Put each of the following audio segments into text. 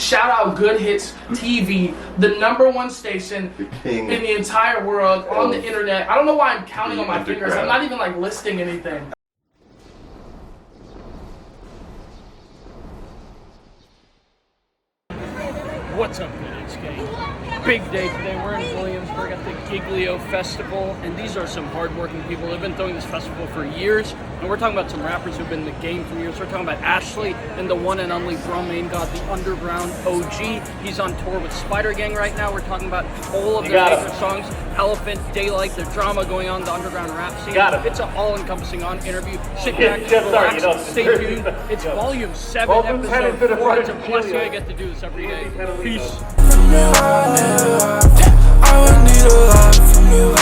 shout out Good Hits TV, the #1 station in the entire world on the internet. I don't know why I'm counting on my fingers. I'm not even like listing anything. What's up, Goodhits gang? Big day today. We're in Williamsburg at the Giglio Festival, and these are some hardworking people. They've been throwing this festival for years, and we're talking about some rappers who've been in the game for years. We're talking about 4shley and the one and only Bruhmanegod, the underground OG. He's on tour with Spider Gang right now. We're talking about all of their favorite songs: Elephant, Daylight, the drama going on, the underground rap scene. It's an all-encompassing interview. Sit back, relax, stay tuned. It's volume 7, episode 4. It's a blessing I get to do this every day. Peace. I would need a lot from you.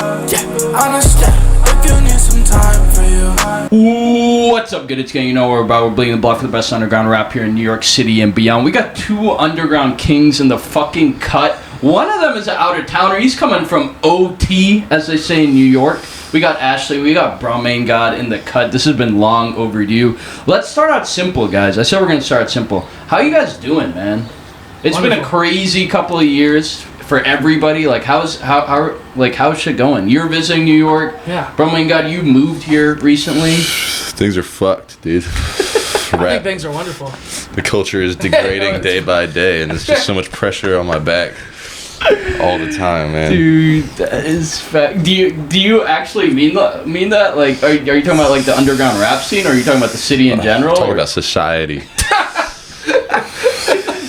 Understand if you need some time for you. What's up, Goodhits gang? You know what we're about. We're bleeding the blood for the best underground rap here in New York City and beyond. We got 2 underground kings in the fucking cut. One of them is an out-of-towner. He's coming from OT, as they say in New York. We got 4shley, we got Bruhmanegod in the cut. This has been long overdue. Let's start out simple, guys. I said we're gonna start out simple. How you guys doing, man? It's been a crazy couple of years for everybody. Like how's shit going? You're visiting New York. Yeah. Bruhmanegod, you moved here recently. Things are fucked, dude. I think things are wonderful. The culture is degrading day by day, and there's just so much pressure on my back all the time, man. Dude, that is fact. Do you actually mean that? Like, are you talking about like the underground rap scene, or are you talking about the city in general? I'm talking about society.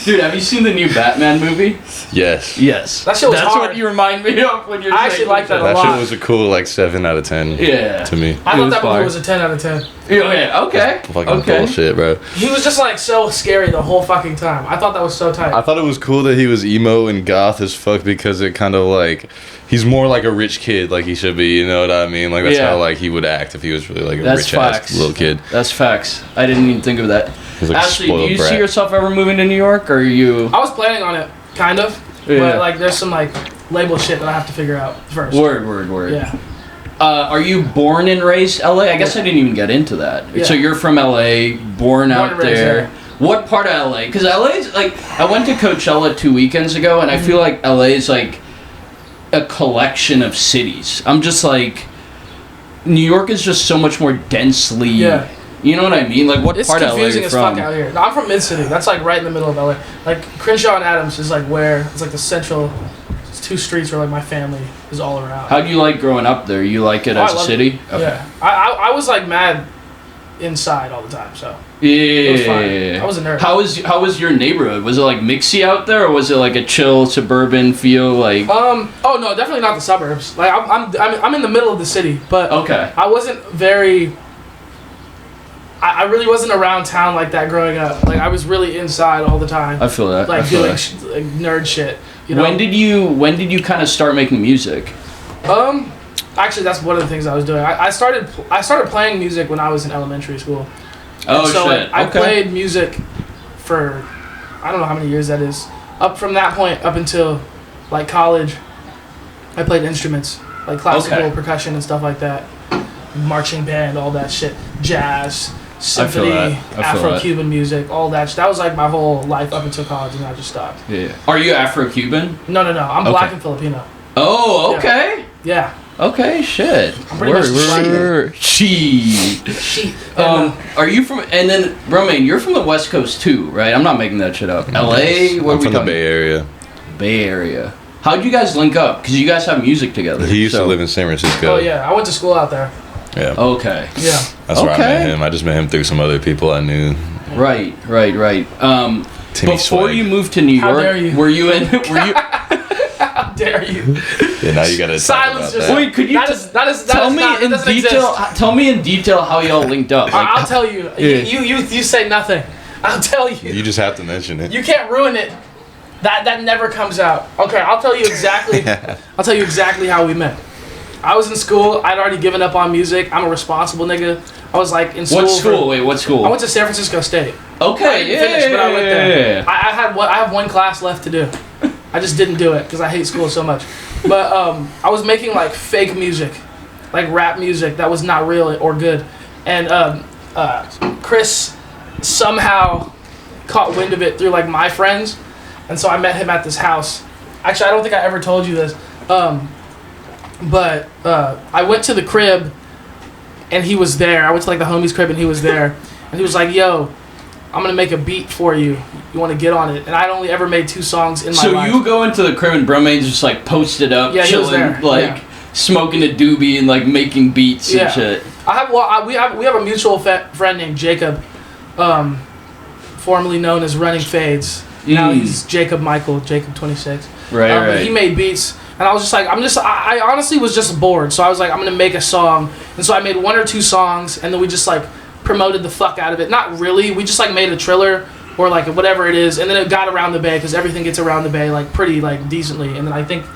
Dude, have you seen the new Batman movie? Yes. Yes. That shit was That's hard. what you remind me of when you're I actually like that a lot. That shit was a cool like 7 out of 10. Yeah. To me. I thought that movie was a 10 out of 10. Yeah. Okay. Fucking bullshit, bro. He was just like so scary the whole fucking time. I thought that was so tight. I thought it was cool that he was emo and goth as fuck, because it kind of like, he's more like a rich kid, like he should be, you know what I mean? Like that's how like he would act if he was really like a rich ass little kid. That's facts. I didn't even think of that. He's like 4shley, do you see yourself ever moving to New York, or are you? I was planning on it, kind of. Yeah. But like there's some like label shit that I have to figure out first. Word. Yeah. Are you born and raised LA? I guess I didn't even get into that. Yeah. So you're from LA, born out there. Yeah. What part of LA? Because LA is like, I went to Coachella 2 weekends ago, and I feel like LA is like a collection of cities. I'm just like, New York is just so much more densely. Yeah. You know what I mean? Like, what It's part of LA are confusing you as from? fuck out here. No, I'm from Mid-City. That's like right in the middle of LA. Like Crenshaw and Adams is like where it's like the central. It's 2 streets where like my family is all around. How do you like growing up there? You like it as a city? Okay. Yeah. I was like mad inside all the time. So. Yeah. It was fine. I was a nerd. How was your neighborhood? Was it like mixy out there, or was it like a chill suburban feel? Like Oh no, definitely not the suburbs. Like I'm in the middle of the city, but okay. I wasn't very. I really wasn't around town like that growing up. Like I was really inside all the time. I feel that. Like doing like nerd shit. You know? When did you kind of start making music? Actually, that's one of the things I was doing. I started playing music when I was in elementary school. Oh so, shit! Like, I played music for I don't know how many years that is. Up from that point up until like college, I played instruments like classical percussion and stuff like that, marching band, all that shit, jazz, symphony, Afro-Cuban music, all that. That was like my whole life up until college, and I just stopped. Yeah. Are you Afro-Cuban? No. I'm black and Filipino. Oh, okay. Yeah. Okay, shit. I'm pretty much She. Are you from? And then Romain, you're from the West Coast too, right? I'm not making that shit up. LA. Where I'm from the Bay Area. Bay Area. How'd you guys link up? Because you guys have music together. He used to live in San Francisco. Oh yeah, I went to school out there. Yeah. Okay. Yeah. That's where I met him. I just met him through some other people I knew. Right. Timmy Before Swag. you moved to New York, How dare you? were you in? Were you? How dare you? Yeah, now you gotta Silence. Just wait. Could you tell me in detail? Tell me in detail how y'all linked up. Like, I'll tell you. Yeah. You say nothing. I'll tell you. You just have to mention it. You can't ruin it. That never comes out. Okay, I'll tell you exactly. I'll tell you exactly how we met. I was in school. I'd already given up on music. I'm a responsible nigga. I was like in school. What school? Wait, what school? I went to San Francisco State. Okay, I didn't finish, but I went there. I have one class left to do. I just didn't do it because I hate school so much. But I was making like fake music, like rap music that was not real or good. And Chris somehow caught wind of it through like my friends, And so I met him at this house. Actually, I don't think I ever told you this. But I went to the crib, and he was there. I went to like the homie's crib, and he was there. And he was like, "Yo, I'm gonna make a beat for you. You want to get on it?" And I'd only ever made 2 songs in my life. So you go into the crib and Bruhmanegod just like posted up, yeah, chilling, he was there. like smoking a doobie and like making beats and shit. We have a mutual friend named Jacob, formerly known as Running Fades. Now he's Jacob 26. Right. He made beats, and I was just like, I honestly was just bored, so I was like, I'm gonna make a song, and so I made 1 or 2 songs, and then we just like promoted the fuck out of it. Not really, we just like made a trailer or like whatever it is, and then it got around the bay because everything gets around the bay like pretty like decently, and then I think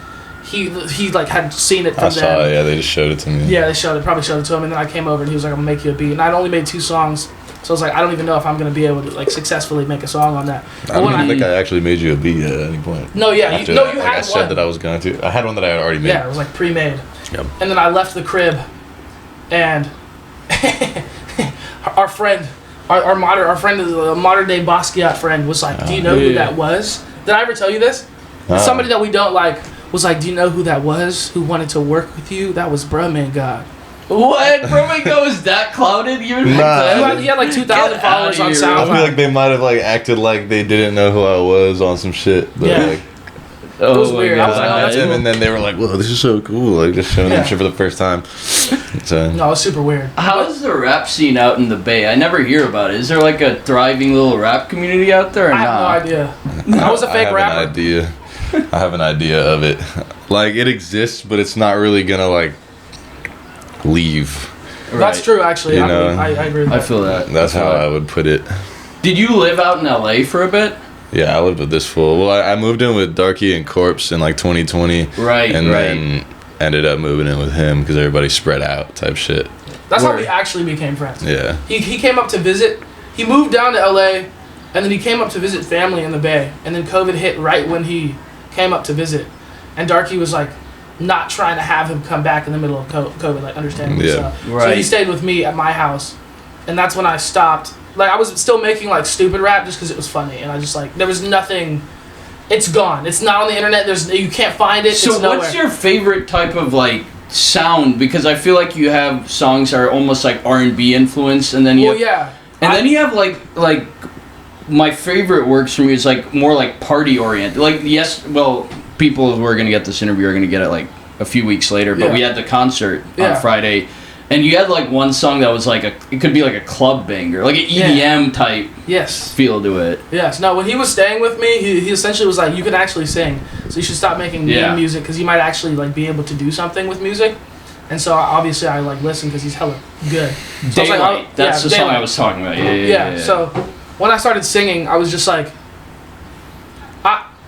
he like had seen it from them. I saw it, yeah, they just showed it to me. Yeah, probably showed it to him, and then I came over and he was like, I'm gonna make you a beat, and I'd only made 2 songs. So I was like, I don't even know if I'm gonna be able to like successfully make a song on that. I don't think I actually made you a beat at any point. No, yeah, you had I one. said that I was going to. I had one that I had already made. Yeah, it was like pre-made. Yep. And then I left the crib, and our friend, our modern day Basquiat friend was like, "Do you know who that was?" Did I ever tell you this? Somebody that we don't like was like, "Do you know who that was? Who wanted to work with you? That was Bruhmanegod." What? Bruhmanegod was that clouded even? He had like 2,000 followers on SoundCloud. I feel like they might have like acted like they didn't know who I was on some shit. But like, it was weird. I was like, oh, that's cool. And then they were like, "Whoa, this is so cool!" Like just showing them shit for the first time. So no, it was super weird. How's the rap scene out in the Bay? I never hear about it. Is there like a thriving little rap community out there? Or I have no idea. I was a fake rapper. I have an idea of it. Like it exists, but it's not really gonna like leave. Right. That's true, actually. You know? I agree with that. I feel that. That's how I would put it. Did you live out in LA for a bit? Yeah, I lived with this fool. Well, I moved in with Darky and Corpse in like 2020. Right. And then ended up moving in with him because everybody spread out type shit. That's how we actually became friends. Yeah. He came up to visit. He moved down to LA, and then he came up to visit family in the Bay. And then COVID hit right when he came up to visit. And Darky was like, not trying to have him come back in the middle of COVID, like understandably so. Right. So he stayed with me at my house, and that's when I stopped. Like I was still making like stupid rap just because it was funny, and I just like there was nothing. It's gone. It's not on the internet. You can't find it. So it's nowhere. What's your favorite type of like sound? Because I feel like you have songs that are almost like R&B influenced, and then you then you have like my favorite works from you is like more like party oriented. Like people who are going to get this interview are going to get it like a few weeks later, but we had the concert on Friday, and you had like one song that was like it could be like a club banger, like an EDM type feel to it. Yes. No, when he was staying with me, he essentially was like, you can actually sing, so you should stop making meme music because you might actually like be able to do something with music. And so obviously I like listened because he's hella good. So Daylight. I was like, that's the song I was talking about. Yeah. So when I started singing, I was just like,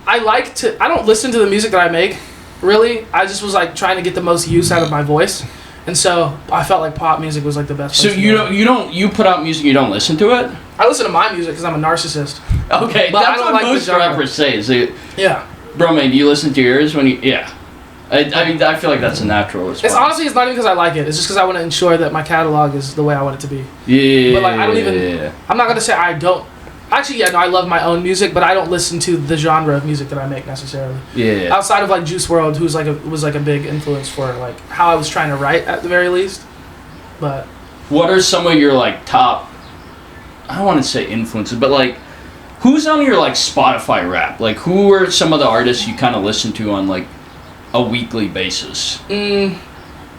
I don't listen to the music that I make, really. I just was like trying to get the most use out of my voice, and so I felt like pop music was like the best. So you put out music, you don't listen to it? I listen to my music because I'm a narcissist. Okay, but that's what most rappers say. Bro, man, do you listen to yours when you? Yeah. I mean, I feel like that's a natural response. It's honestly, it's not even because I like it. It's just because I want to ensure that my catalog is the way I want it to be. Yeah. But like, I don't even. I'm not gonna say I don't. Actually, I love my own music, but I don't listen to the genre of music that I make necessarily. Yeah. Outside of like Juice WRLD, who's like was a big influence for like how I was trying to write at the very least. But. What are some of your like top? I don't want to say influences, but like, who's on your like Spotify rap? Like, who are some of the artists you kind of listen to on like a weekly basis?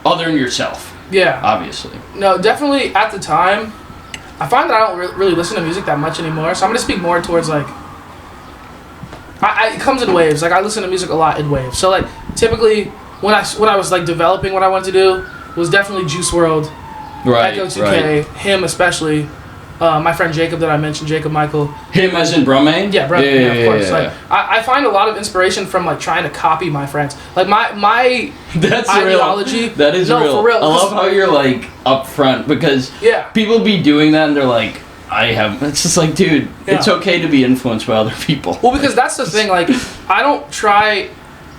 Other than yourself. Yeah. Obviously. No, definitely at the time. I find that I don't really listen to music that much anymore, so I'm gonna speak more towards like. It comes in waves. Like I listen to music a lot in waves. So like typically when I was like developing what I wanted to do was definitely Juice WRLD, Echo 2K, him especially. My friend Jacob that I mentioned, Jacob Michael. Him as in Bruhmanegod? Yeah, Bruhmanegod, of course. Like, I find a lot of inspiration from like trying to copy my friends. Like my that's ideology. Real. That is real. For real. I love how you're like upfront because people be doing that and they're like, it's just like, dude, it's okay to be influenced by other people. Well, because that's the thing. Like, I don't try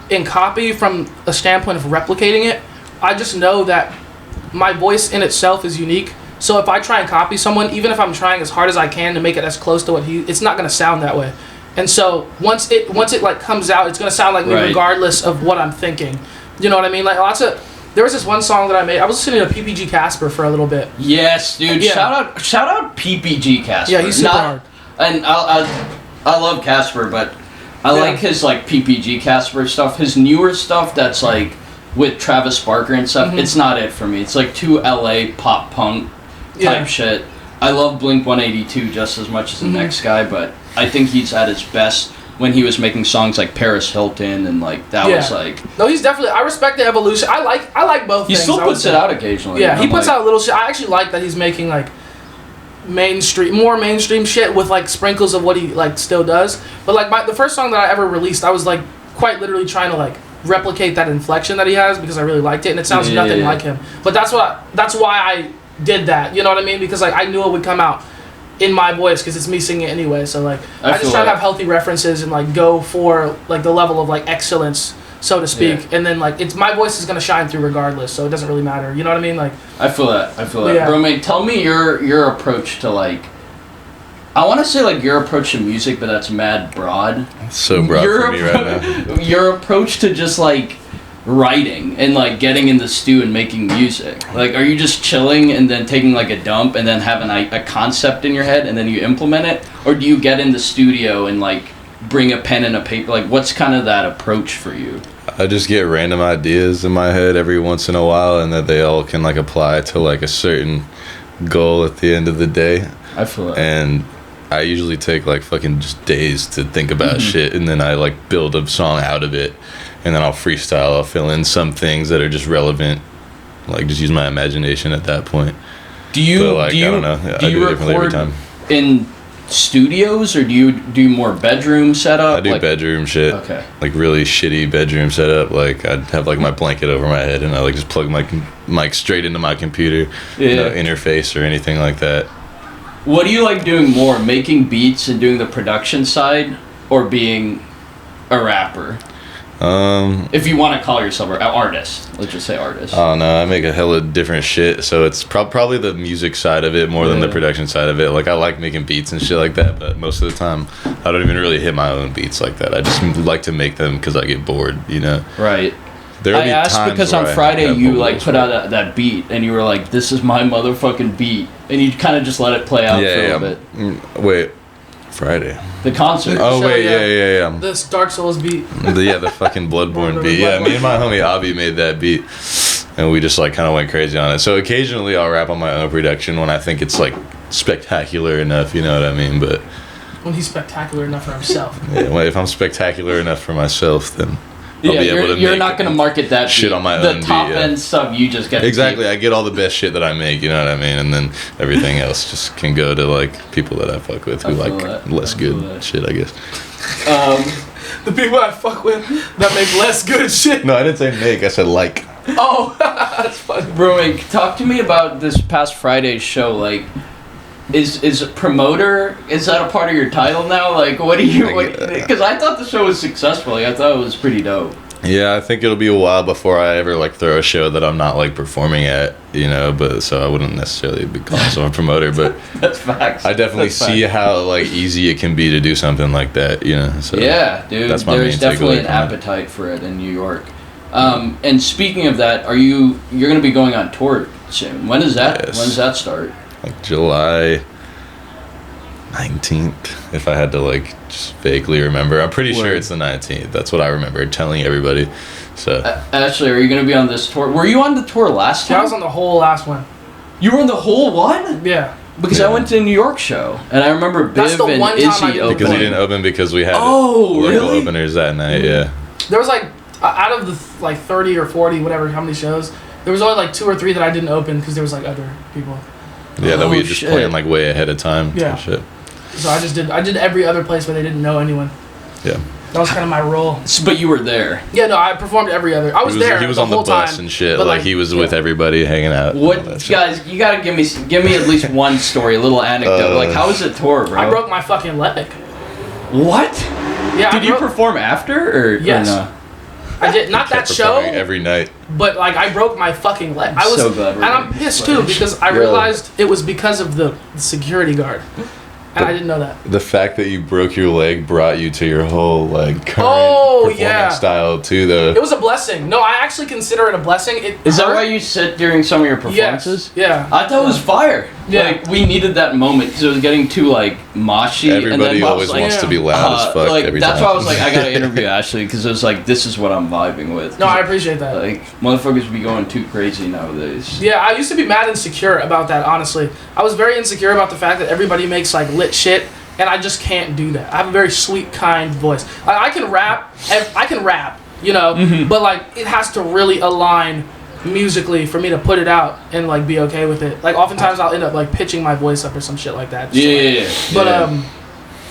and copy from a standpoint of replicating it. I just know that my voice in itself is unique. So if I try and copy someone, even if I'm trying as hard as I can to make it as close to what it's not going to sound that way. And so once it like comes out, it's gonna sound like me regardless of what I'm thinking. You know what I mean? Like there was this one song that I made. I was listening to PPG Casper for a little bit. Yes, dude. Yeah. Shout out PPG Casper. Yeah, he's super hard. And I love Casper, but I like his like PPG Casper stuff. His newer stuff that's like with Travis Barker and stuff. It's not it for me. It's like too LA pop punk type shit. I love Blink 182 just as much as the next guy, but I think he's at his best when he was making songs like Paris Hilton and like that was like. No, he's definitely. I respect the evolution. I like both. He still puts it out occasionally. Yeah, he puts out little shit. I actually like that he's making like more mainstream shit with like sprinkles of what he like still does. But like the first song that I ever released, I was like quite literally trying to like replicate that inflection that he has because I really liked it, and it sounds nothing like him. But that's why I did that. You know what I mean? Because like I knew it would come out in my voice because it's me singing it anyway. So like I just try to have healthy references and like go for like the level of like excellence, so to speak. And then like it's my voice is gonna shine through regardless, so it doesn't really matter. You know what I mean? Like I feel that. Yeah. Bro, mate, tell me your approach to like. I want to say like your approach to music, but that's mad broad. So broad for me right now. Your approach to just like writing and like getting in the stew and making music. Like, are you just chilling and then taking like a dump and then having a concept in your head and then you implement it, or do you get in the studio and like bring a pen and a paper? Like, what's kind of that approach for you? I just get random ideas in my head every once in a while, and that they all can like apply to like a certain goal at the end of the day. I feel that. And I usually take like fucking just days to think about shit, and then I like build a song out of it, and then I'll freestyle. I'll fill in some things that are just relevant, like just use my imagination at that point. Do you I don't know. I do it differently every time. In studios, or do you do more bedroom setup? I do like, bedroom shit. Okay. Like really shitty bedroom setup. Like I'd have like my blanket over my head, and I like just plug my mic straight into my computer. No interface or anything like that. What do you like doing more, making beats and doing the production side, or being a rapper? If you want to call yourself an artist, let's just say artist. Oh no, I make a hella different shit, so it's probably the music side of it more than the production side of it. Like I like making beats and shit like that, but most of the time I don't even really hit my own beats like that. I just like to make them because I get bored, you know? Right. I asked because on Friday you like put out that beat and you were like, "This is my motherfucking beat," and you kind of just let it play out for a bit. Wait, Friday. The concert. Oh wait, yeah. This Dark Souls beat. The fucking Bloodborne beat. Yeah, me and my homie Avi made that beat, and we just like kind of went crazy on it. So occasionally I'll rap on my own production when I think it's like spectacular enough. You know what I mean? But when he's spectacular enough for himself. Yeah, well, if I'm spectacular enough for myself, then. You're not going to market that shit on my own. The top end stuff you just get. Exactly, I get all the best shit that I make. You know what I mean, and then everything else just can go to like people that I fuck with who like less good shit, I guess. The people I fuck with that make less good shit. No, I didn't say make. I said like. Oh, that's funny. Bro, talk to me about this past Friday's show. Like, is promoter, is that a part of your title now? Like, what do you? Because I thought the show was successful. Like, I thought it was pretty dope. Yeah, I think it'll be a while before I ever like throw a show that I'm not like performing at, you know. But so I wouldn't necessarily be calling myself a promoter, but that's facts. I definitely see how like easy it can be to do something like that, you know. So yeah, dude, that's my there's definitely an appetite for it in New York. And speaking of that, you're going to be going on tour soon? When is that? Yes. When does that start? Like July 19th, if I had to like just vaguely remember. I'm pretty sure it's the 19th. That's what I remember telling everybody. So Ashley, are you going to be on this tour? Were you on the tour last time? I was on the whole last one. You were on the whole one? Yeah. Because I went to a New York show, and I remember Biv and Izzy opening. Because he didn't open because we had local openers that night, yeah. There was like, out of the like 30 or 40, whatever, how many shows, there was only like 2 or 3 that I didn't open because there was like other people. Yeah, that we had just planned like way ahead of time. Yeah. Shit. So I did every other place where they didn't know anyone. Yeah. That was kind of my role. But you were there. Yeah, no, I performed every other. I was there. He was the on the whole bus time, and shit. Like he was with everybody hanging out. What guys? You gotta give me at least one story, a little anecdote. Like, how was the tour, bro? I broke my fucking leg. What? Yeah. Did you perform after or yes? Or no? I did not that show every night. But like I broke my fucking leg. So glad and I'm pissed too because I realized it was because of the security guard. And I didn't know that. The fact that you broke your leg brought you to your whole like current performance style too, though. It was a blessing. No, I actually consider it a blessing. Is that why you sit during some of your performances? Yes. Yeah. I thought it was fire. Yeah. Like we needed that moment because it was getting too like moshy. Everybody always wants to be loud as fuck like, every that's time. why I was like, I gotta interview Ashley because it was like, this is what I'm vibing with. No, I appreciate that. Like motherfuckers be going too crazy nowadays. Yeah, I used to be mad insecure about that. Honestly, I was very insecure about the fact that everybody makes like lit shit. And I just can't do that. I have a very sweet, kind voice. Like, I can rap, you know, but like it has to really align musically for me to put it out and like be okay with it. Like oftentimes I'll end up like pitching my voice up or some shit like that.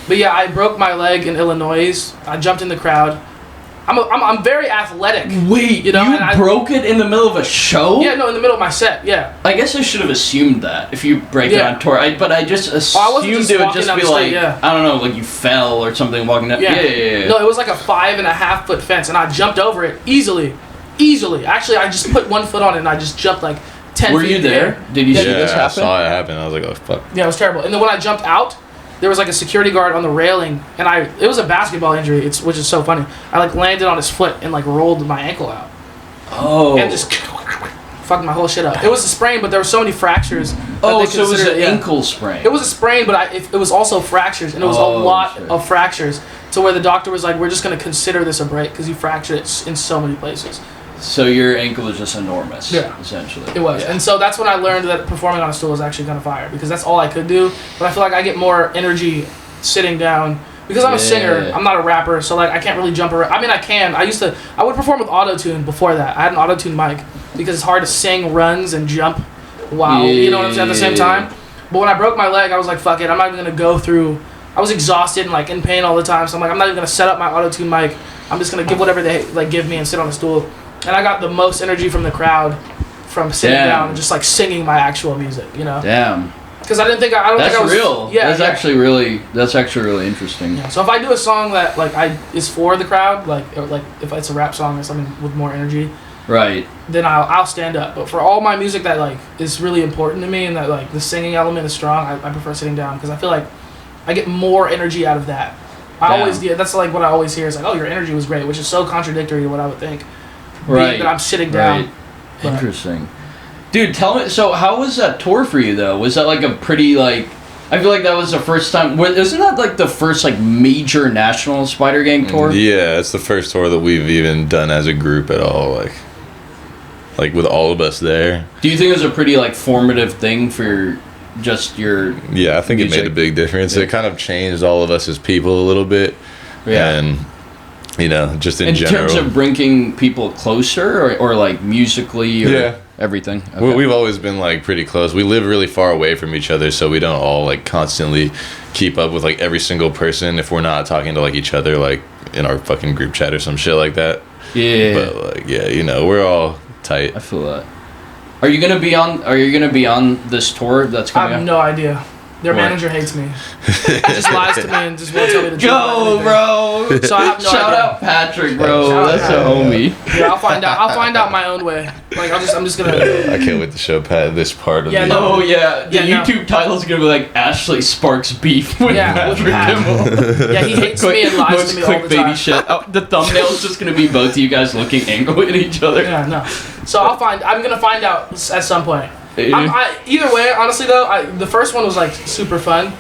But yeah, I broke my leg in Illinois. I jumped in the crowd. I'm very athletic. Wait, you broke it in the middle of a show? Yeah, no, in the middle of my set. Yeah. I guess I should have assumed that if you break it on tour. But I just assumed it would just be like, I don't know, like you fell or something walking down. Yeah. No, it was like a 5.5 foot fence, and I jumped over it easily. Actually, I just put one foot on it and I just jumped like 10 feet. Were you there? Did you see this happen? I saw it happen. I was like, oh fuck. Yeah, it was terrible. And then when I jumped out, there was like a security guard on the railing, and it was a basketball injury, which is so funny. I like landed on his foot and like rolled my ankle out. Oh. And just fucked my whole shit up. It was a sprain, but there were so many fractures. Oh, so it was an ankle sprain. It was a sprain, but it was also fractures, and it was a lot of fractures, to where the doctor was like, we're just going to consider this a break because you fractured it in so many places. So your ankle was just enormous, essentially. It was. Yeah. And so that's when I learned that performing on a stool is actually kind of fire, because that's all I could do. But I feel like I get more energy sitting down. Because I'm a singer, I'm not a rapper, so like I can't really jump around. I mean, I can. I would perform with auto-tune before that. I had an auto-tune mic because it's hard to sing runs and jump while, you know what I'm saying, at the same time. But when I broke my leg, I was like, fuck it, I'm not even going to go through. I was exhausted and like in pain all the time, so I'm like, I'm not even going to set up my auto-tune mic. I'm just going to give whatever they like give me and sit on a stool. And I got the most energy from the crowd from sitting down and just like singing my actual music, you know? Damn. Because I don't think I was... That's real. Yeah, that's actually really interesting. Yeah. So if I do a song that like is for the crowd, like if it's a rap song or something with more energy, right, then I'll stand up. But for all my music that like is really important to me and that like the singing element is strong, I prefer sitting down because I feel like I get more energy out of that. That's like what I always hear is like, oh, your energy was great, which is so contradictory to what I would think. Right. That I'm sitting down. Right. Interesting. Dude, tell me, so how was that tour for you, though? Was that, like, a pretty, like... I feel like that was the first time... Isn't that, like, the first, like, major national Spider Gang tour? Yeah, it's the first tour that we've even done as a group at all, like with all of us there. Do you think it was a pretty, like, formative thing for just your... Yeah, I think music? It made a big difference. Yeah. It kind of changed all of us as people a little bit. Yeah. And... You know, just in general. In terms of bringing people closer or like musically or everything? Okay. We've always been like pretty close. We live really far away from each other, so we don't all like constantly keep up with like every single person if we're not talking to like each other like in our fucking group chat or some shit like that. Yeah. But like, yeah, you know, we're all tight. I feel that. Are you gonna be on this tour that's coming up? I have no idea. Their manager hates me. He just lies to me and just won't tell me the truth. Go, bro! So I have no Shout idea. out Patrick, bro. That's a homie. Yeah, I'll find out. I'll find out my own way. Like I'm just gonna. I can't wait to show Pat this part of the. Oh yeah, the YouTube title's gonna be like Ashley sparks beef with Patrick Kimmel. Yeah, he hates me and lies to me all the time. Clickbaity shit. The thumbnail's just gonna be both of you guys looking angrily at each other. Yeah, no. So I'm gonna find out at some point. Either way, honestly though, the first one was like super fun,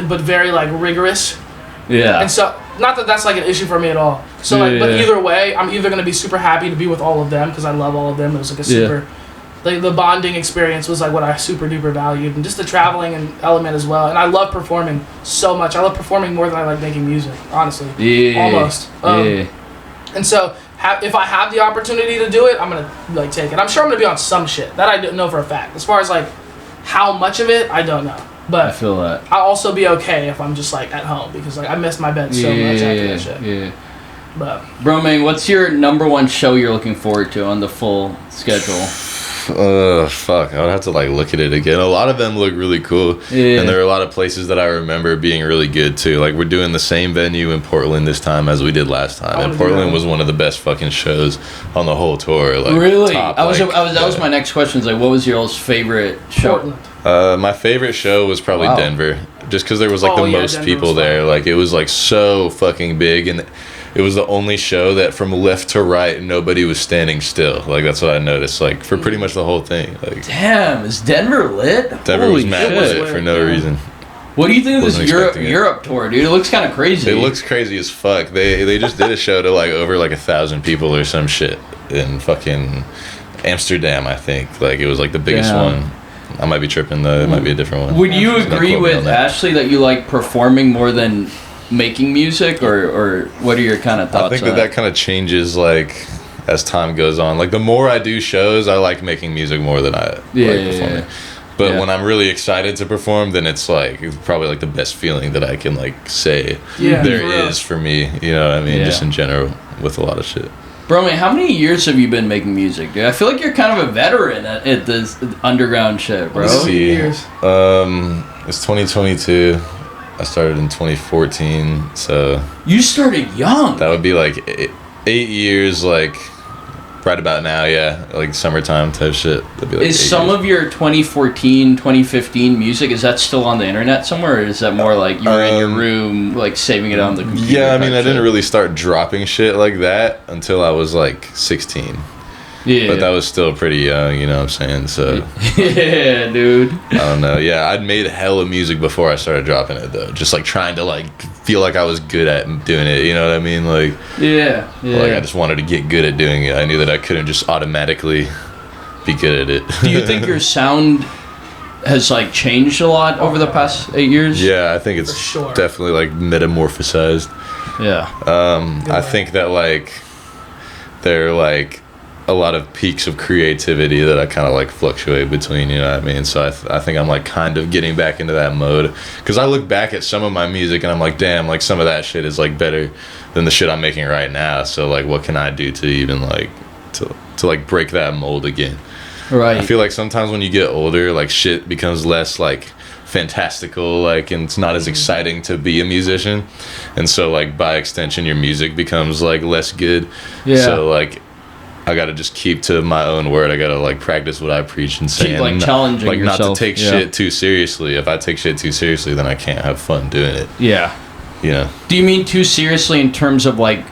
but very like rigorous. Yeah. And so, not that that's like an issue for me at all. So but either way, I'm either gonna be super happy to be with all of them because I love all of them. It was like a super, like the bonding experience was like what I super duper valued, and just the traveling and element as well. And I love performing so much. I love performing more than I like making music, honestly. Yeah. Almost. And so. If I have the opportunity to do it, I'm gonna like take it. I'm sure I'm gonna be on some shit that I don't know for a fact. As far as like how much of it, I don't know. But I feel that I'll also be okay if I'm just like at home because like I missed my bed so much after that shit. Yeah. But Bruhmanegod, what's your #1 show you're looking forward to on the full schedule? Fuck. I would have to like look at it again. A lot of them look really cool. Yeah. And there are a lot of places that I remember being really good too. Like we're doing the same venue in Portland this time as we did last time. And Portland was one of the best fucking shows on the whole tour. Like really? That was my next question. Is like, what was your all's favorite show? Portland. My favorite show was probably Denver. just because there was like the most Denver people was fun. there. Like it was like so fucking big, and it was the only show that from left to right nobody was standing still. Like that's what I noticed. Like for pretty much the whole thing. Like Damn, is Denver lit? Denver Holy was mad shit. lit for no reason. What do you think of this Wasn't expecting it. Europe tour, dude? It looks kind of crazy. It looks crazy as fuck. They just did a show to like over like 1,000 people or some shit in fucking Amsterdam, I think. Like it was like the biggest Damn. one. I might be tripping though. It might be a different one. Would you Don't agree quote me on with that. Ashley that you like performing more than making music, or what are your kind of thoughts I think on that kind of changes like as time goes on. Like the more I do shows, I like making music more than I like performing. yeah. But Yeah. when I'm really excited to perform, then it's like it's probably like the best feeling that I can like say Yeah, there for real. is for me. You know what I mean? Yeah. Just in general with a lot of shit. Bro, man, how many years have you been making music, dude? I feel like you're kind of a veteran at this underground shit, bro. Let's see. Years. It's 2022. I started in 2014, so You started young. that would be like 8 years, like right about now, yeah, like summertime type shit. That'd be like Is 8 some years. of your 2014, 2015 music, is that still on the internet somewhere, or is that more like you were in your room, like saving it on the computer? Yeah, I mean, type I didn't shit? really start dropping shit like that until I was like 16. Yeah. But that was still pretty young, you know what I'm saying? So, Yeah, dude. I don't know. Yeah, I'd made hella music before I started dropping it, though. Just like trying to like feel like I was good at doing it, you know what I mean? Like, Yeah. like I just wanted to get good at doing it. I knew that I couldn't just automatically be good at it. Do you think your sound has like changed a lot over the past 8 years? Yeah, I think it's For sure. definitely like metamorphosized. Yeah. I think that like there are like a lot of peaks of creativity that I kind of like fluctuate between, you know what I mean? So I think I'm like kind of getting back into that mode, because I look back at some of my music and I'm like, damn, like some of that shit is like better than the shit I'm making right now. So like what can I do to even like to like break that mold again? Right. I feel like sometimes when you get older, like shit becomes less like fantastical, like, and it's not as exciting to be a musician, and so like by extension your music becomes like less good. Yeah. So like I gotta just keep to my own word. I gotta like practice what I preach and say, Keep, like, and challenging like not yourself. to take Yeah. shit too seriously. If I take shit too seriously, then I can't have fun doing it, Yeah. you know? Do you mean too seriously in terms of like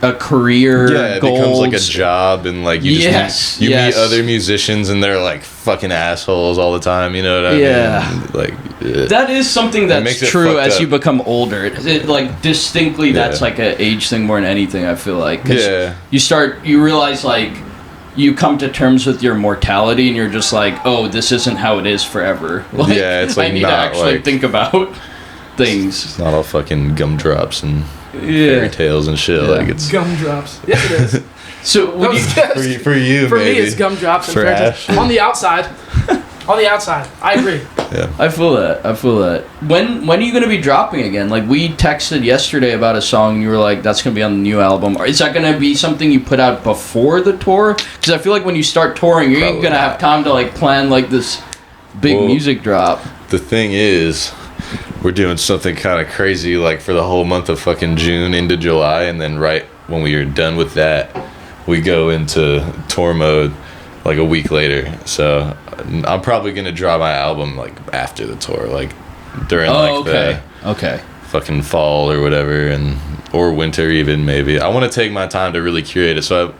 a career? Yeah, it goals? becomes like a job, and like you just meet other musicians and they're like fucking assholes all the time, you know what I Yeah. mean? Like That is something that's makes it true fucked as up. you become older. It like distinctly that's Yeah. like a age thing more than anything, I feel like. 'Cause Yeah. you realize like you come to terms with your mortality and you're just like, oh, this isn't how it is forever. Like, Yeah, it's like I need to not actually like- think about things. it's not all fucking gumdrops and Yeah. fairy tales and shit. Yeah. Like it's Gumdrops. Yes, it is. So would you, for you, For maybe. me, it's gumdrops and For fairy tales. Ash. On the outside. On the outside. I agree. I feel that. When are you gonna be dropping again? Like we texted yesterday about a song and you were like, that's gonna be on the new album. Or is that gonna be something you put out before the tour? Because I feel like when you start touring, you're Probably gonna have not. time to like plan like this big Well, music drop. The thing is, we're doing something kind of crazy, like for the whole month of fucking June into July, and then right when we are done with that, we go into tour mode like a week later. So I'm probably gonna drop my album like after the tour, like during Okay. the fucking fall or whatever, or winter even maybe. I want to take my time to really curate it. So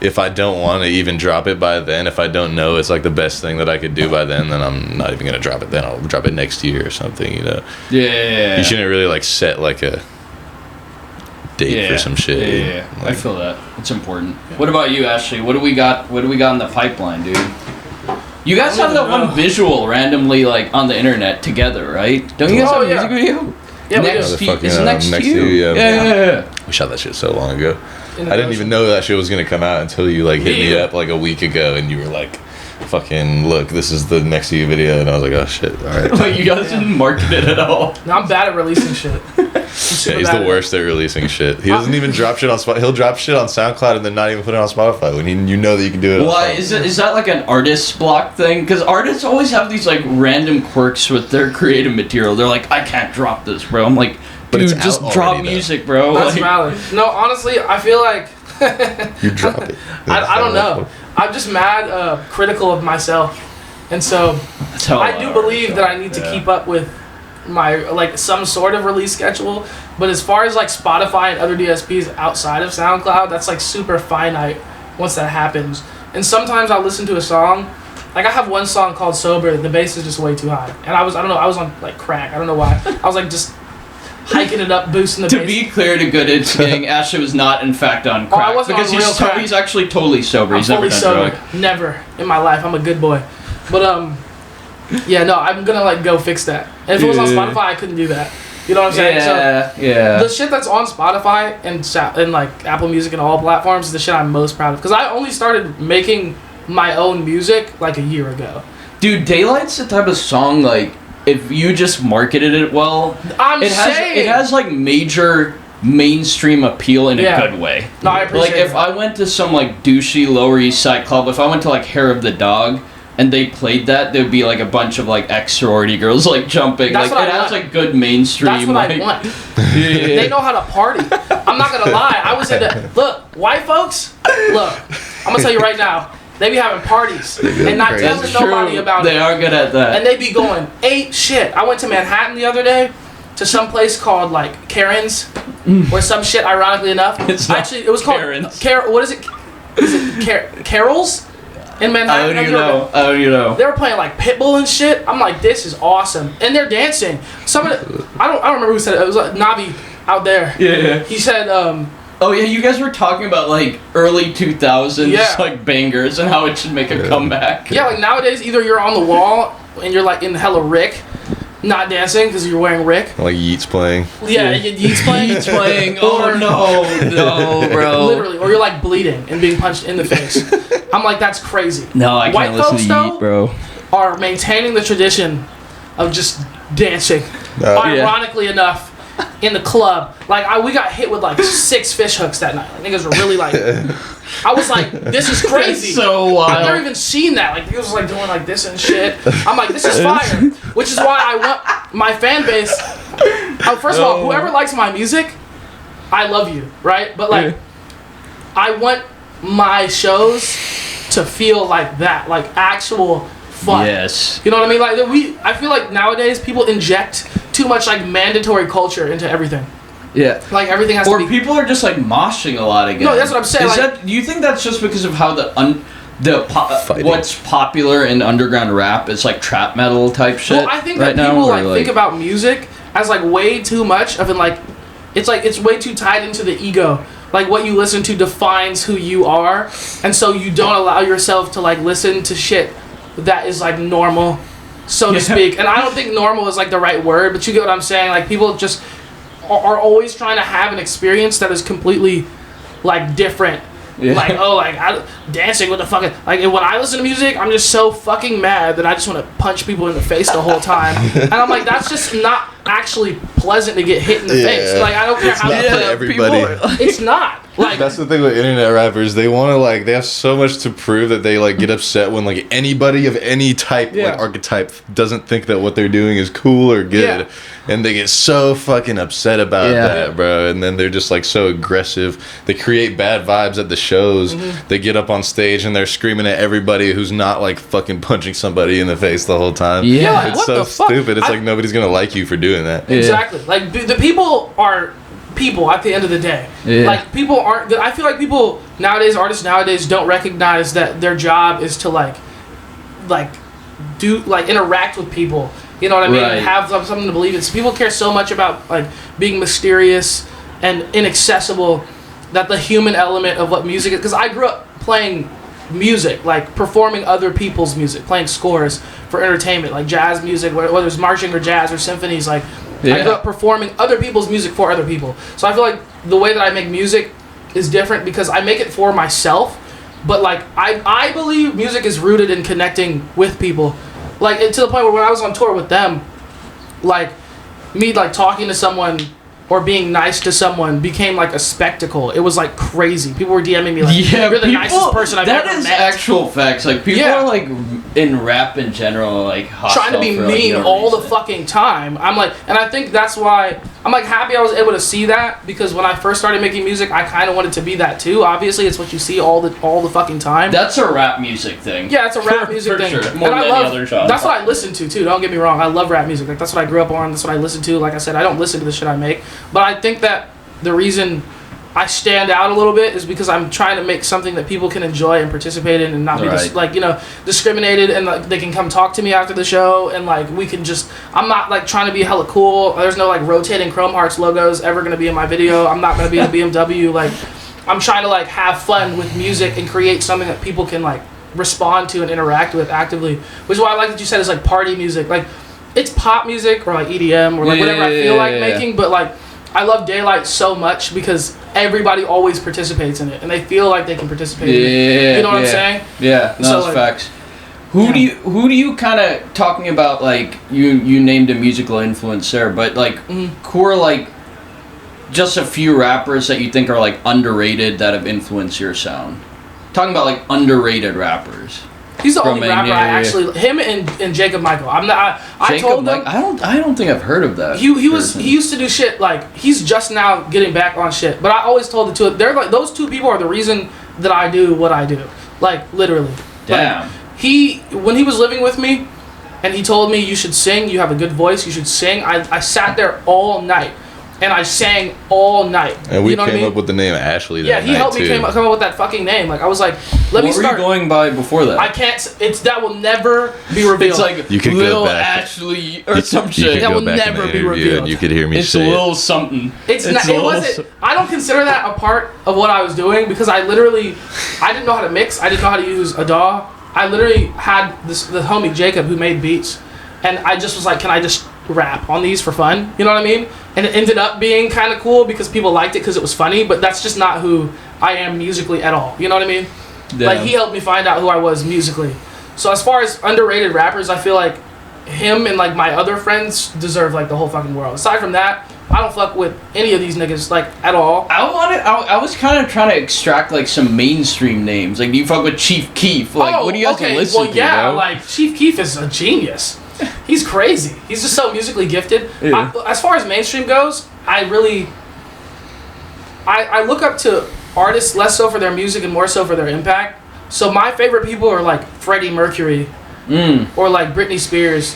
if I don't want to even drop it by then, if I don't know it's like the best thing that I could do by then I'm not even gonna drop it then. I'll drop it next year or something, you know. Yeah. You shouldn't really like set like a date for some shit. Yeah. I Like, feel that. It's important. What about you, Ashley? What do we got in the pipeline, dude? You guys have that one visual randomly like on the internet together, right? Don't you guys have a music video? Yeah, we next do. to you. Motherfucking, Is it next to you? yeah. Yeah. we shot that shit so long ago. In the I didn't ocean. even know that shit was gonna come out until you like hit me Yeah. up like a week ago, and you were like, "Fucking look, this is the next to you video," and I was like, "Oh shit, all right." Like you guys didn't market it at all. No, I'm bad at releasing shit. Yeah, he's the worst at releasing shit. He doesn't even drop shit on Spotify. He'll drop shit on SoundCloud and then not even put it on Spotify when you know that you can do it. Why on is that like an artist's block thing? Because artists always have these like random quirks with their creative material. They're like, I can't drop this, bro. I'm like, But dude, it's just out drop already, though. music, bro. That's Like, valid. No, honestly, I feel like You drop it. I don't know. I'm just critical of myself, and so that's how I do believe that I need to keep up with like some sort of release schedule. But as far as like Spotify and other DSPs outside of SoundCloud, that's like super finite once that happens. And sometimes I'll listen to a song. Like I have one song called Sober, the bass is just way too high. And I don't know, I was on like crack. I don't know why. I was like just hiking it up, boosting the bass. To be clear to Goodhits gang, Ashley was not in fact on crack. I wasn't because on real crack. He's actually totally sober. He's never done sober. drug. Never in my life. I'm a good boy. But yeah, no, I'm gonna like go fix that. And if it was on Spotify, I couldn't do that. You know what I'm saying? Yeah. The shit that's on Spotify and like Apple Music and all platforms is the shit I'm most proud of. Because I only started making my own music like a year ago. Dude, Daylight's the type of song like if you just marketed it well, it has like major mainstream appeal in a good way. No, I appreciate it. Like if I went to some like douchey Lower East Side club, if I went to like Hair of the Dog and they played that, there'd be like a bunch of like ex-sorority girls like jumping. That's like it has like good mainstream. That's what like, I want. They know how to party. I'm not gonna lie. I was look, white folks. Look, I'm gonna tell you right now. They be having parties and not telling nobody about it. They are good at that. And they be going ape shit. I went to Manhattan the other day to some place called like Karen's or some shit. Ironically enough, actually it was called what is it? Is it Carol's in Manhattan? I don't even know. They were playing like Pitbull and shit. I'm like, this is awesome, and they're dancing. Some of it, I don't remember who said it. It was like Navi out there. Yeah. He said. Oh yeah, you guys were talking about like early 2000s like bangers and how it should make a comeback. Yeah, like nowadays either you're on the wall and you're like in hella Rick, not dancing because you're wearing Rick. Like Yeats playing. Yeah, Yeats playing. Yeats playing. Oh no, bro. Literally, or you're like bleeding and being punched in the face. I'm like, that's crazy. No, I can't listen to Yeet, bro. Are maintaining the tradition of just dancing. Ironically enough. In the club, like we got hit with like 6 fish hooks that night. Like, niggas were really like, I was like, this is crazy. That's so wild. I've never even seen that. Like niggas was like doing like this and shit. I'm like, this is fire. Which is why I want my fan base. First of all, whoever likes my music, I love you, right? But like, I want my shows to feel like that, like actual fun. Yes. You know what I mean? Like I feel like nowadays people inject too much like mandatory culture into everything. Yeah. Like everything has to be. Or people are just like moshing a lot again. No, that's what I'm saying. Do you think that's just because of how what's popular in underground rap is like trap metal type shit? Well, I think that people like think about music as like way too much of it's way too tied into the ego. Like what you listen to defines who you are, and so you don't allow yourself to like listen to shit that is like normal, so to speak. And I don't think normal is like the right word, but you get what I'm saying. Like people just are always trying to have an experience that is completely like different. Like dancing with the fucking like when I listen to music, I'm just so fucking mad that I just want to punch people in the face the whole time. And I'm like, that's just not actually pleasant to get hit in the face. Like I don't care how everybody. It's not. Like that's the thing with internet rappers. They want to like they have so much to prove that they like get upset when like anybody of any type like archetype doesn't think that what they're doing is cool or good, and they get so fucking upset about that, bro. And then they're just like so aggressive. They create bad vibes at the shows. They get up on stage and they're screaming at everybody who's not like fucking punching somebody in the face the whole time. Like, it's what so the fuck? stupid. It's like nobody's gonna like you for doing that. Exactly. Like the people are people at the end of the day. Like people aren't. I feel like people nowadays, artists nowadays, don't recognize that their job is to like do like interact with people. You know what I mean? Right. Have something to believe in. So people care so much about like being mysterious and inaccessible that the human element of what music is. Because I grew up playing music, like performing other people's music, playing scores for entertainment, like jazz music, whether it's marching or jazz or symphonies, like. I grew up performing other people's music for other people. So I feel like the way that I make music is different because I make it for myself. But like I believe music is rooted in connecting with people. Like to the point where when I was on tour with them, like me like talking to someone or being nice to someone became like a spectacle. It was like crazy. People were DMing me like, you're the nicest person I've ever met. That is actual facts. Like people are like in rap in general, like trying to be mean all the fucking time. I'm like, and I think that's why I'm like happy I was able to see that, because when I first started making music, I kind of wanted to be that too. Obviously, it's what you see all the fucking time. That's a rap music thing. Yeah, it's a rap music thing. Sure. More and than I love, any other genre. that's what I listen to too. Don't get me wrong. I love rap music. Like that's what I grew up on. That's what I listen to. Like I said, I don't listen to the shit I make, but I think that the reason I stand out a little bit is because I'm trying to make something that people can enjoy and participate in, and not be just, like, you know, discriminated, and like they can come talk to me after the show, and like we can just, I'm not like trying to be hella cool. There's no like rotating Chrome Hearts logos ever gonna be in my video. I'm not gonna be in a BMW. Like I'm trying to like have fun with music and create something that people can like respond to and interact with actively, which is why I like that you said it's like party music. Like it's pop music or like EDM or like whatever I feel like making, but like I love Daylight so much because everybody always participates in it, and they feel like they can participate in it. You know what I'm saying? Yeah, no, So, that's like, facts. Who do you kind of, talking about, like, you named a musical influence there, but like who are like just a few rappers that you think are like underrated that have influenced your sound? Talking about like underrated rappers. He's the only rapper I actually, him and Jacob Michael. I'm not. I told them. I don't think I've heard of that. He used to do shit like, he's just now getting back on shit. But I always told the two. They're like, those two people are the reason that I do what I do. Like literally. Damn. Like, when he was living with me, and he told me, you should sing. You have a good voice. You should sing. I sat there all night. And I sang all night. And we you know came what I mean? up with the name Ashley that Yeah, he helped me come up with that fucking name. Like, I was like, let me start. What were you going by before that? I can't, that will never be revealed. It's like you could Lil go back. Ashley or some shit. That will never be revealed. You could hear me It's say Lil something. It wasn't, I don't consider that a part of what I was doing, because I didn't know how to mix. I didn't know how to use a DAW. I literally had the homie Jacob who made beats, and I just was like, can I just rap on these for fun? You know what I mean? And it ended up being kind of cool because people liked it because it was funny, but that's just not who I am musically at all. You know what I mean? Yeah. Like, he helped me find out who I was musically. So as far as underrated rappers, I feel like him and like my other friends deserve like the whole fucking world. Aside from that, I don't fuck with any of these niggas like at all. I was kind of trying to extract like some mainstream names. Like, do you fuck with Chief Keef? Like, what do you guys listen to? Yeah, bro? like Chief Keef is a genius. He's crazy. He's just so musically gifted. Yeah. As far as mainstream goes, I look up to artists less so for their music and more so for their impact. So my favorite people are like Freddie Mercury, or like Britney Spears,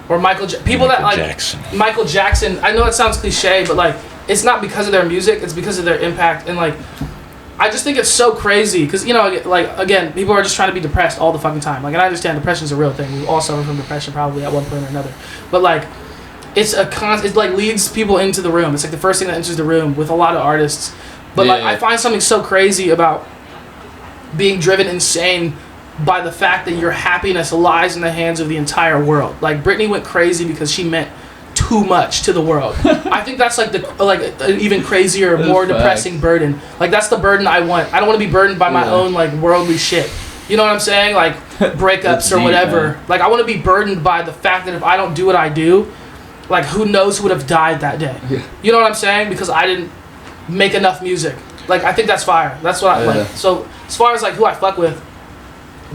or Michael Jackson. Michael Jackson. I know it sounds cliche, but like it's not because of their music. It's because of their impact. And like, I just think it's so crazy because, you know, like, again, people are just trying to be depressed all the fucking time. Like, and I understand depression is a real thing. We all suffer from depression probably at one point or another. But like, it like leads people into the room. It's like the first thing that enters the room with a lot of artists. But like, I find something so crazy about being driven insane by the fact that your happiness lies in the hands of the entire world. Like, Britney went crazy because she meant too much to the world. I think that's like an even crazier, more depressing burden. Like, that's the burden I want. I don't want to be burdened by my own like worldly shit. You know what I'm saying? Like breakups or whatever. Man. Like, I want to be burdened by the fact that if I don't do what I do, like, who knows who would have died that day. Yeah. You know what I'm saying? Because I didn't make enough music. Like, I think that's fire. That's what I like. So as far as like who I fuck with,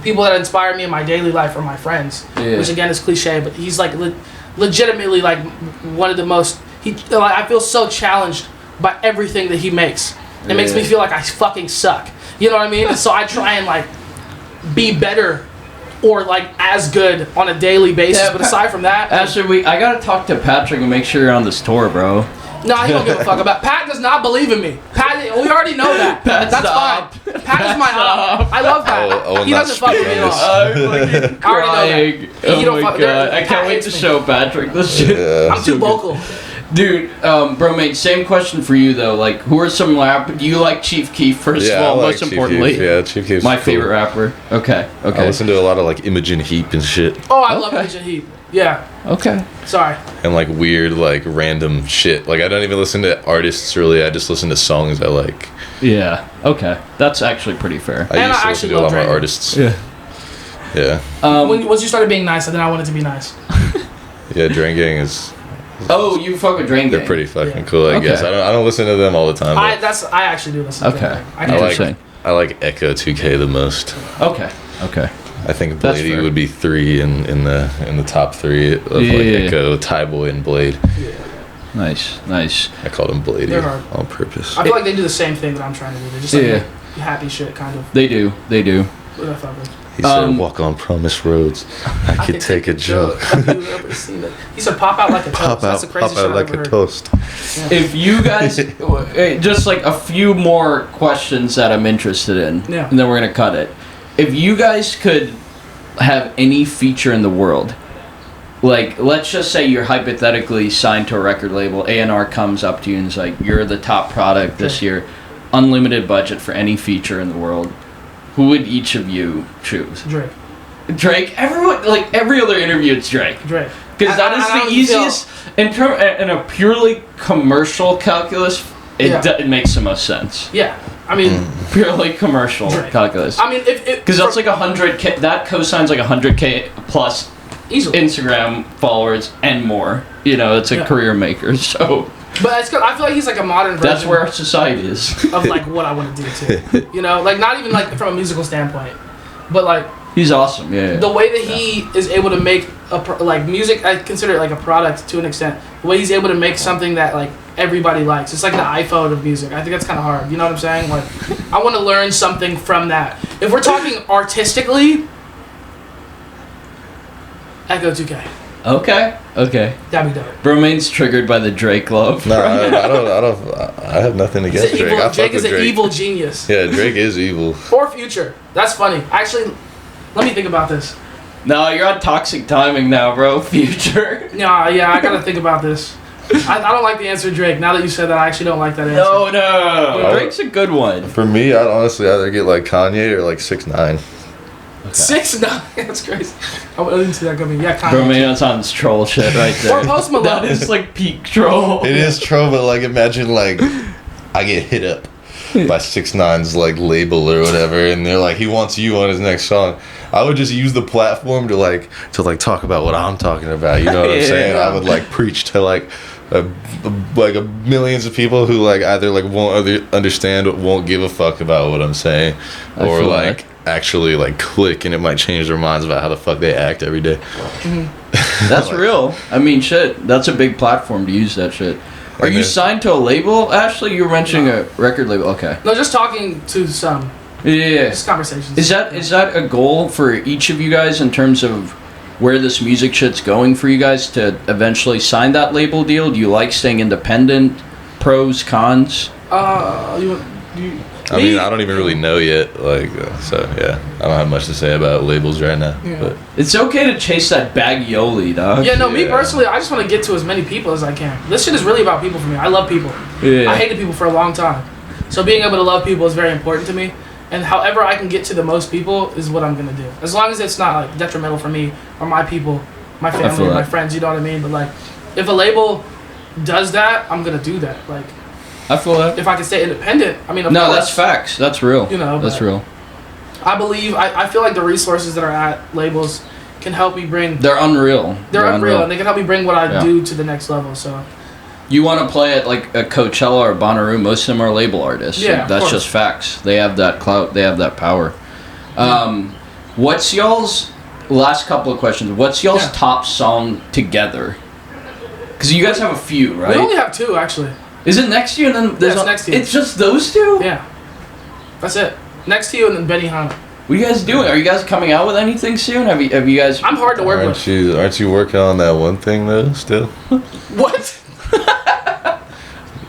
people that inspire me in my daily life are my friends. Which again is cliche, but he's like legitimately like one of the most. I feel so challenged by everything that he makes. It makes me feel like I fucking suck. You know what I mean? And so I try and like be better or like as good on a daily basis. Yeah, but aside from that, Ashley, I gotta talk to Patrick and make sure you're on this tour, bro. No, he don't give a fuck about. Pat does not believe in me. Pat, we already know that. That's fine. Pat is my I love Pat. He doesn't fuck with me at all. I'm crying. Oh my god, I can't wait to show Patrick this shit. Yeah. I'm too vocal. Dude, bro, mate, same question for you though. Like, who are some rappers? Do you like Chief Keef first of all? Most importantly, Chief Keef's my favorite rapper. Okay. I listen to a lot of like Imogen Heap and shit. Oh, I love Imogen Heap. Yeah. Okay. Sorry. And like weird, like random shit. Like, I don't even listen to artists really. I just listen to songs I like. Yeah. Okay. That's actually pretty fair. I used to listen to a lot more artists. Yeah. Yeah. Once you started being nice, then I wanted to be nice. Yeah, Drain Gang is. Oh, you fuck with Drain Gang. They're pretty fucking cool, I guess. I don't listen to them all the time. I actually do listen to them. I like Echo 2K the most. Okay. I think Blady would be 3 in the top 3 of like Echo, Tyboy, and Blade. Nice. I called him Blady They're hard. on purpose. I feel like they do the same thing that I'm trying to do. They just like happy shit, kind of. They do. What I thought of. He said, "Walk on promised roads. I could take a joke." Have you ever seen that? He said, "Pop out like a toast." That's the craziest shit I've like ever a heard. toast. Yeah. If you guys, just like a few more questions that I'm interested in, and then we're gonna cut it. If you guys could have any feature in the world, like let's just say you're hypothetically signed to a record label, A&R comes up to you and is like, "You're the top product this year, unlimited budget for any feature in the world." Who would each of you choose? Drake. Everyone, like every other interview, it's Drake. Because that is the easiest in a purely commercial calculus. It makes the most sense. Yeah, I mean purely commercial calculus. I mean, because that's like 100K. That cosigns like 100K plus easily. Instagram followers and more. You know, it's a career maker. So. But it's good. I feel like he's like a modern version. That's where our society is. Of like what I want to do too. You know, like not even like from a musical standpoint, but like he's awesome. Yeah. The way that he is able to make like music, I consider it like a product to an extent. The way he's able to make something that like everybody likes. It's like the iPhone of music. I think that's kind of hard. You know what I'm saying? Like I want to learn something from that. If we're talking artistically, Echo 2K. Okay. That'd be dope. Bromain's triggered by the Drake love. No, I don't. I have nothing against Drake. Evil, Drake is an evil genius. Yeah, Drake is evil. Or Future. That's funny. Actually, let me think about this. No, you're on toxic timing now, bro. Future. Nah, yeah, I gotta think about this. I don't like the answer, Drake. Now that you said that, I actually don't like that answer. No. Drake's a good one. For me, I'd honestly either get like Kanye or like 6ix9ine. 6ix9ine. That's crazy. I didn't see that coming. Yeah, Kanye. Bro, man, that's on troll shit right there. Or Post Malone. That is like peak troll. It is troll, but like imagine like I get hit up by 6ix9ine's like label or whatever, and they're like, he wants you on his next song. I would just use the platform to like talk about what I'm talking about. You know what I'm saying? I would like preach to like millions of people who like either like won't understand, won't give a fuck about what I'm saying, or like actually like click, and it might change their minds about how the fuck they act every day. That's like, real. I mean, shit. That's a big platform to use that shit. Are you signed to a label, Ashley? You were mentioning a record label. Okay. No, just talking to some. Yeah. Just conversations. Is that a goal for each of you guys in terms of where this music shit's going for you guys to eventually sign that label deal? Do you like staying independent? Pros, cons? I mean, I don't even really know yet. Like, so yeah, I don't have much to say about labels right now. Yeah. But it's okay to chase that bagioli, dog. Yeah, no, me personally, I just want to get to as many people as I can. This shit is really about people for me. I love people. Yeah. I hated people for a long time. So being able to love people is very important to me. And however I can get to the most people is what I'm going to do. As long as it's not like detrimental for me or my people, my family, or my friends, you know what I mean? But like, if a label does that, I'm going to do that. Like, I feel that. If I can stay independent, I mean, of no, course, that's facts. That's real. You know, that's real. I believe, I feel like the resources that are at labels can help me bring... They're unreal. They're unreal, and they can help me bring what I do to the next level, so... You want to play at like a Coachella or Bonnaroo, most of them are label artists. Yeah, like, that's just facts. They have that clout. They have that power. What's y'all's... Last couple of questions. What's y'all's top song together? Because you guys have a few, right? We only have two, actually. Is it Next to You and then there's Next to You. It's just those two? Yeah. That's it. Next to You and then Benny Hanna. What are you guys doing? Are you guys coming out with anything soon? Have you guys... I'm hard to work with. Aren't you working on that one thing though still? What?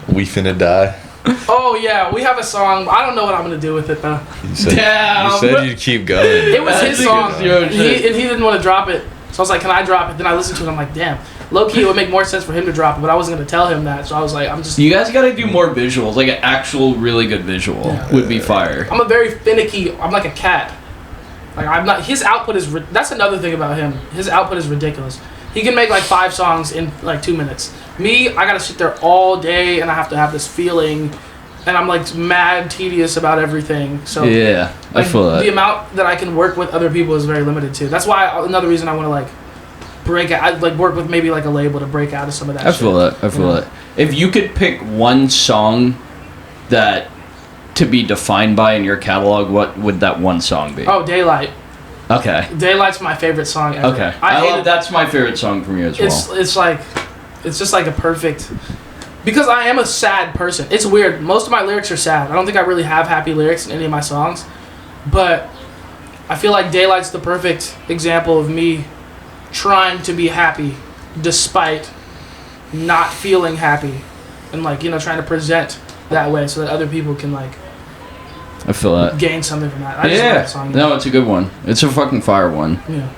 We Finna Die. Oh yeah, we have a song. I don't know what I'm gonna do with it though. You said you'd keep going. It was his song, and he didn't want to drop it. So I was like, "Can I drop it?" Then I listened to it. I'm like, "Damn." Low key, it would make more sense for him to drop it, but I wasn't gonna tell him that. So I was like, "I'm just." You guys gotta do more visuals. Like an actual really good visual would be fire. I'm a very finicky. I'm like a cat. Like I'm not. His output is. That's another thing about him. His output is ridiculous. He can make like 5 songs in like 2 minutes. Me, I gotta sit there all day, and I have to have this feeling. And I'm like mad tedious about everything. So yeah, I feel that. The amount that I can work with other people is very limited too. That's why another reason I want to like break out. I'd like work with maybe like a label to break out of some of that. I feel that. I feel that. If you could pick one song that to be defined by in your catalog, what would that one song be? Oh, Daylight. Okay. Daylight's my favorite song ever. Okay. I love that's my favorite song from you as well. It's like it's just like a perfect. Because I am a sad person. It's weird. Most of my lyrics are sad. I don't think I really have happy lyrics in any of my songs. But I feel like Daylight's the perfect example of me trying to be happy despite not feeling happy. And like, you know, trying to present that way so that other people can like I feel that. Gain something from that. I just love that song. No, it's a good one. It's a fucking fire one. Yeah.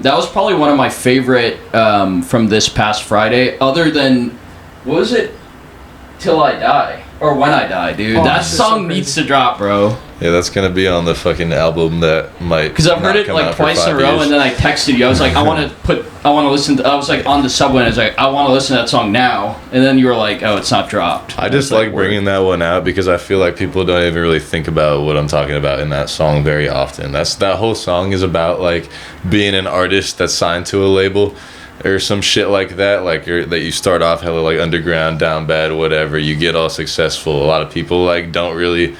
That was probably one of my favorite from this past Friday, other than, what was it? Till I Die. Or When I Die, dude. That song needs to drop, bro. Yeah, that's gonna be on the fucking album that might. Because I've heard it like twice in a row, and then I texted you. I was like, I want to listen to. I was like on the subway, and I was like, I want to listen to that song now. And then you were like, oh, it's not dropped. I just like bringing that one out because I feel like people don't even really think about what I'm talking about in that song very often. That whole song is about like being an artist that's signed to a label. Or some shit like that, like that you start off hella like underground, down bad, whatever. You get all successful. A lot of people like don't really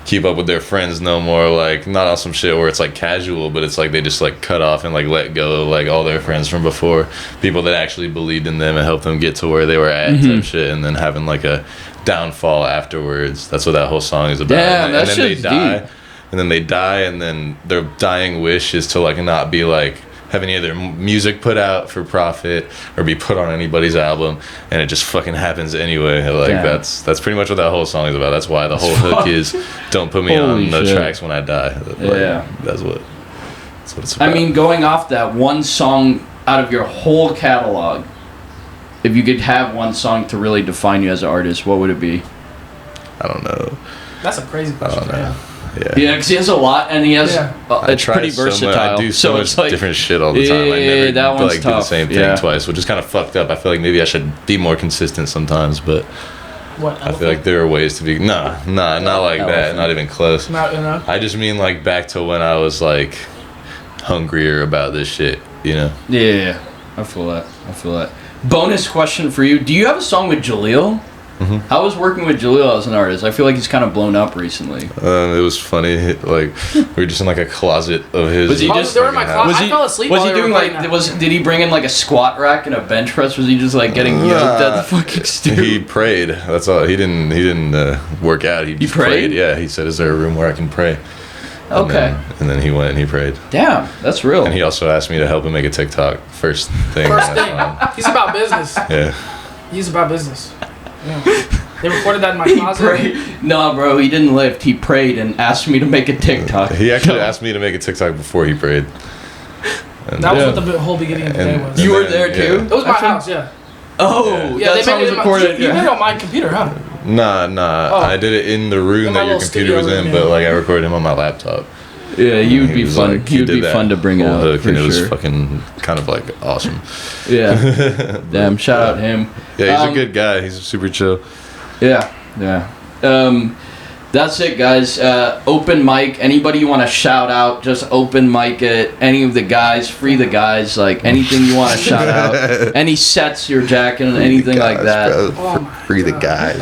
keep up with their friends no more. Like not on some shit where it's like casual, but it's like they just like cut off and like let go of like all their friends from before. People that actually believed in them and helped them get to where they were at, type shit. And then having like a downfall afterwards. That's what that whole song is about. Yeah, and then they die. Deep. And then they die, and then their dying wish is to like not be like have any of their music put out for profit or be put on anybody's album, and it just fucking happens anyway. Like that's pretty much what that whole song is about. That's why the whole hook is "Don't put me on the tracks when I die." Like, that's what it's about. I mean, going off that one song out of your whole catalog, if you could have one song to really define you as an artist, what would it be? I don't know. That's a crazy question. I don't know. Yeah, because he has a lot, and he has. It's pretty versatile. I do so much like, different shit all the time. I never that one's like tough. do the same thing twice, which is kind of fucked up. I feel like maybe I should be more consistent sometimes, but I feel like there are ways to be. Not like that. Not even close. Not enough. I just mean like back to when I was like hungrier about this shit. You know? Yeah, I feel that. Bonus question for you: do you have a song with Jaleel? Mm-hmm. How was working with Jaleel as an artist? I feel like he's kind of blown up recently. It was funny. Like we were just in like a closet of his. Was he just? They were in my closet. I fell asleep. Was he doing like? Did he bring in like a squat rack and a bench press? Was he just like getting yoked at the fucking studio? He prayed. That's all. He didn't work out. He prayed. Yeah. He said, "Is there a room where I can pray?" And then he went and he prayed. Damn, that's real. And he also asked me to help him make a TikTok. First thing. He's about business. Yeah. He's about business. Yeah. They recorded that in my closet. No, bro, he didn't lift. He prayed and asked me to make a TikTok. He actually asked me to make a TikTok before he prayed. And that was what the whole beginning of the day was. You were there too? It was my house, Oh, yeah. That song was recorded. You made it on my computer, huh? Nah. Oh. I did it in the room that your computer was in, but like I recorded him on my laptop. Yeah, he would be fun. Like, he would be fun to bring out. Hook, and it was fucking kind of like awesome. Yeah. Damn, shout out him. Yeah, he's a good guy. He's super chill. Yeah. That's it, guys. Open mic. Anybody you want to shout out, just open mic it. Any of the guys, free the guys. Like anything you want to shout out. Any sets you're jacking, anything like that. Free the guys.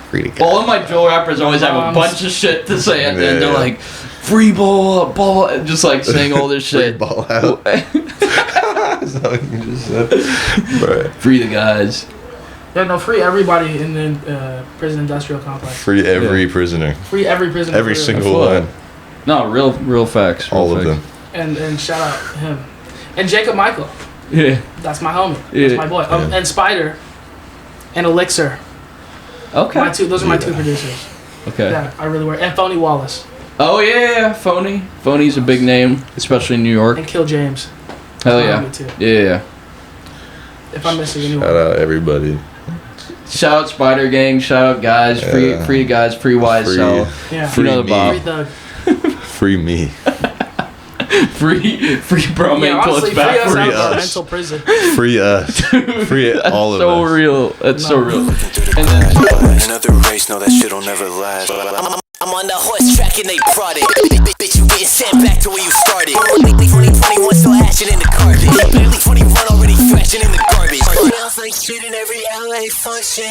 Free the guys. All of my drill rappers always have a bunch of shit to say at the end. They're like, free ball, just like saying all this shit. Free ball out. That's what you just said. Right. Free the guys. Yeah, no, free everybody in the prison industrial complex. Free every prisoner. Free every prisoner. Every single one. No, real facts. All of them. And shout out him. And Jacob Michael. Yeah. That's my homie. That's my boy. And Spider. And Elixir. Okay. Those are my two producers. Okay. Yeah, I really work. And Phony Wallace. Oh yeah, Phony. Phony's a big name, especially in New York. And Kill James. Hell yeah. Me too. Yeah. If I'm missing anyone. Shout out everybody. Shout out Spider Gang. Shout out guys. Free guys. Free YSL. Free you know the Bob. Free Thug. Free me. free Bruhmanegod honestly, back. Free us. Mental prison. Free us. Free all of us. So real. That's so real. And then another race, no, that shit'll never last. I'm on the horse track and they brought it. Bitch, you getting sent back to where you started. 2021 still hashing in the carpet. Barely 21 already thrashing in the garbage. Smells like shit in every LA function.